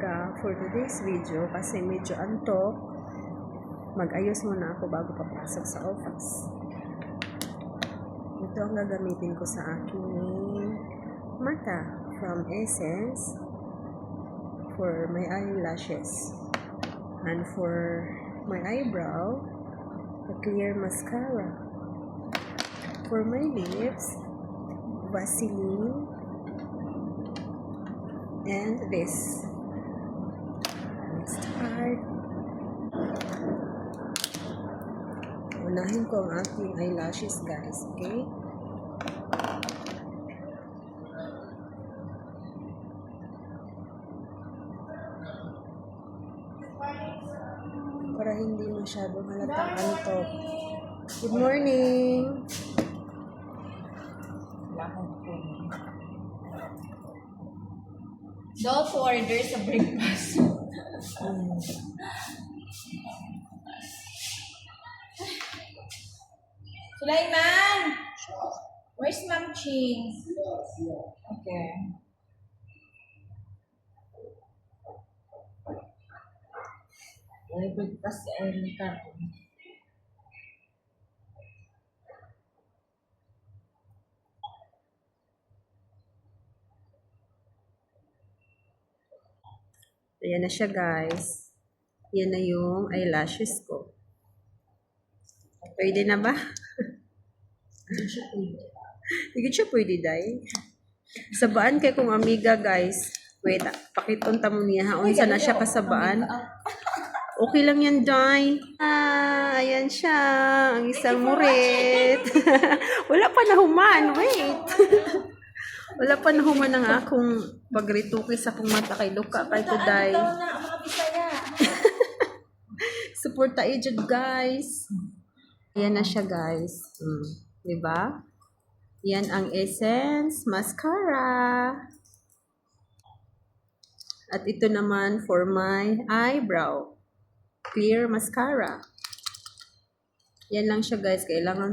umaga for today's video kasi medyo antok. Mag-ayos muna ako bago papasok sa office. Ito ang gagamitin ko sa aking mata from Essence for my eyelashes. And for my eyebrow, a clear mascara. For my lips, Vaseline. And this. Let's start. Unahin ko ang aking eyelashes, guys. Okay? Para hindi masyadong halatang antok. Good morning! Don't order sa breakfast. Sulaiman! Where's Ma'am Ching? Okay. Breakfast and carton. Ayan na siya, guys. Yan na yung eyelashes ko. Pwede na ba? Hindi siya pwede, day. Sabaan kay kong amiga, guys. Wait, pakitunta mo niya. Unsa na siya kasabaan. Okay lang yan, day. Ayan siya. Ang isang murit. Wala pa nahuman. Wait. Wala pa nahuman ang akong pagrituki sa akong mata kay Luka kay today. Support tayo dyan, guys. Yan na siya, guys. Diba? Yan ang Essence Mascara. At ito naman for my eyebrow. Clear Mascara. Yan lang siya, guys. Kailangan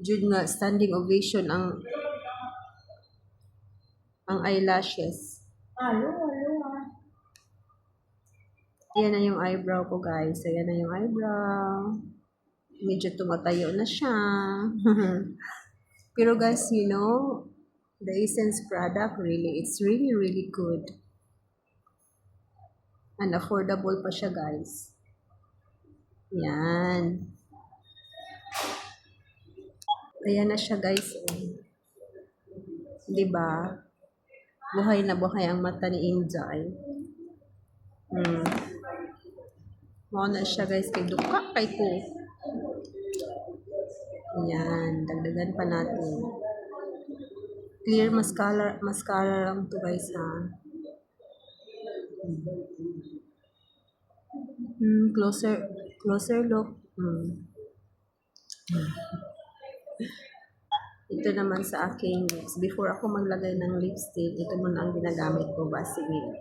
dyan nga standing ovation ang eyelashes. Yan na yung eyebrow ko, guys. Ayan na yung eyebrow. Medyo tumatayo na siya. Pero guys, you know, the Essence product it's really good. And affordable pa siya, guys. Yan. Ayan na siya, guys. Diba? Buhay na buhay ang mata ni Inday. Mao na siya, guys, kay duka kay ko. Ayan, dagdagan pa natin. Clear mascara lang to, guys, ha. Closer look. Ito naman sa aking lips. Before ako maglagay ng lipstick, ito muna ang ginagamit ko, Vaseline.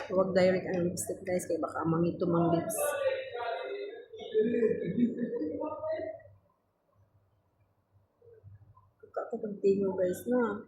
Huwag direct ang lipstick, guys, kaya baka mangitom ang lips. Kakapagtingo, guys, na.